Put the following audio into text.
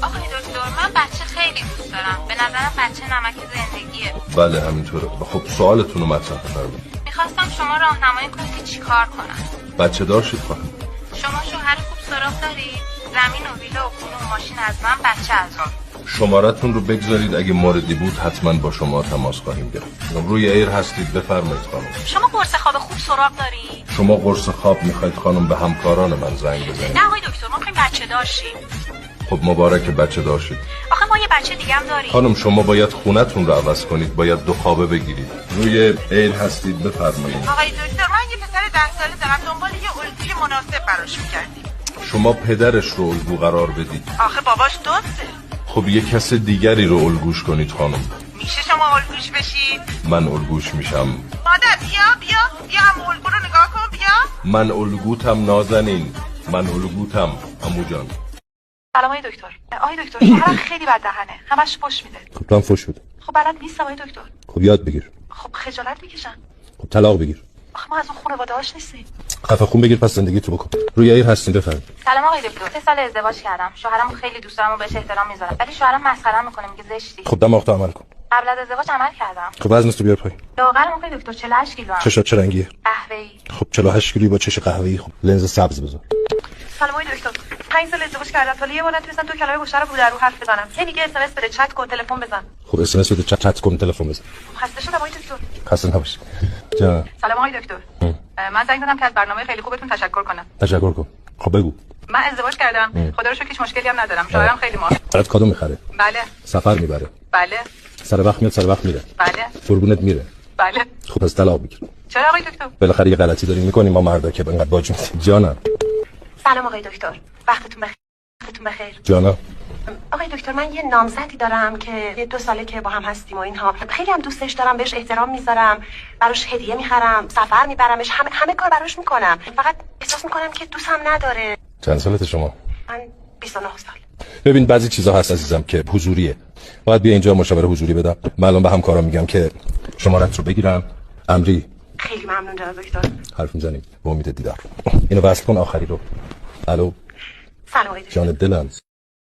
آقای دکتر من بچه خیلی دوست دارم. به نظرم بچه نمک زندگیه. بله همینطوره. خب سوالتون رو مطرح بفرمایید. میخواستم شما راهنمایی کنید که چیکار کنم. بچه دار شید خواهیم. شما شوهر خوب سراغ دارید؟ زمین و ویلا و خونه و ماشین از من، بچه از اون. شمارتون رو بگذارید، اگه موردی بود حتما با شما تماس خواهیم گرفت. روی ایر هستید، بفرمایید خانم. شما قرص خواب خوب سراغ دارید؟ شما قرص خواب میخواید خانم؟ به همکاران من زنگ بزنید. نه آقای دکتر ما میخوایم بچه داشتیم. خب مبارک بچه داشتید. آخه ما یه بچه دیگه هم داریم. خانم شما باید خونتون رو عوض کنید، باید 2 خوابه بگیرید. روی ایر هستید، بفرمایید. آقای دکتر من یه پسر 10 ساله دارم، دنبال یه الگوی مناسب براش می‌گردیم. شما پدرش رو الگو قرار بدید. آخه باباش دوسته. خب یه کس دیگری رو الگوش کنید خانم. میشه شما الگوش بشید؟ من الگوش میشم. مادر بیا هم الگو رو نگاه کن بیا. من الگوتم نازنین، من الگوتم عمو جان. سلام آقای دکتر. آقای دکتر شوهرم خیلی بد دهنه، همش فحش میده. خب تو هم فحش بده. خب بلد نیستم آقای دکتر. خب یاد بگیر. خب خجالت میکشم. خب طلاق بگیر. آخه ما از اون خانواده‌اش نیستیم. خفه خون بگیر پس زندگیتو بکن. روی ایر هستین بفرمایید. سلام آقای دکتر. 3 سال ازدواج کردم. شوهرمو خیلی دوست دارم و بهش احترام میذارم. ولی شوهرم مسخره میکنه، میگه زشتی. خب دماغ تو عمل کن. قبل از ازدواج عمل کردم. خب وزنتو بیار پایین. لاغرم آقای دکتر 48 کیلو ام. چشات چه رنگیه؟ قهوه‌ای. خب 48 کیلویی با چش قهوه‌ای. خب لنز سبز بذار. سلام آقای دکتر. 5 سال ازدواج کردم، تا یه بار نتونستم 2 کلمه گوشه رو رو حرف بزنم. هی میگه اس ام اس بده، چت کن، تلفن بزن. خب اس ام اس بده، چت کن، تلفن بزن. خسته شدم آقای دکتر. خسته نباش. جان. سلام آقای دکتر. من زنگ زدم که از برنامه خیلی خوبتون تشکر کنم. تشکر کن. خب بگو. من ازدواج کردم. خدا رو شکر هیچ مشکلی هم ندارم. شوهرم خیلی ماه. برات کادو میخره. بله. سفر میبره. بله. سر وقت میاد، سر وقت میره. بله. قربونت میره. بله. خب از طلاق بگیر. چرا آقای دکتر؟ بالاخره یه غلطی داریم میکنیم ما مردا که انقدر باج میدیم. جانم. سلام آقای دکتر. وقتتون بخیر. وقتتون بخیر. جانم. آقای دکتر من یه نامزدی دارم که 2 ساله که با هم هستیم و اینها، خیلی هم دوستش دارم، بهش احترام میذارم، براش هدیه میخرم، سفر میبرمش، همه کار براش میکنم. فقط احساس میکنم که دوستم نداره. چند سالته شما؟ من 29 سال. ببین بعضی چیزا هست عزیزم که حضوریه. باید بیا اینجا مشاوره حضوری بدم. من الان به همکارام میگم که شمارت رو بگیرم. امری. خیلی ممنون جناب دکتر. حرف میزنیم. با امید دیدار. اینو وصل کن آخری رو. الو. سلام آقای دکتر. جان دلم.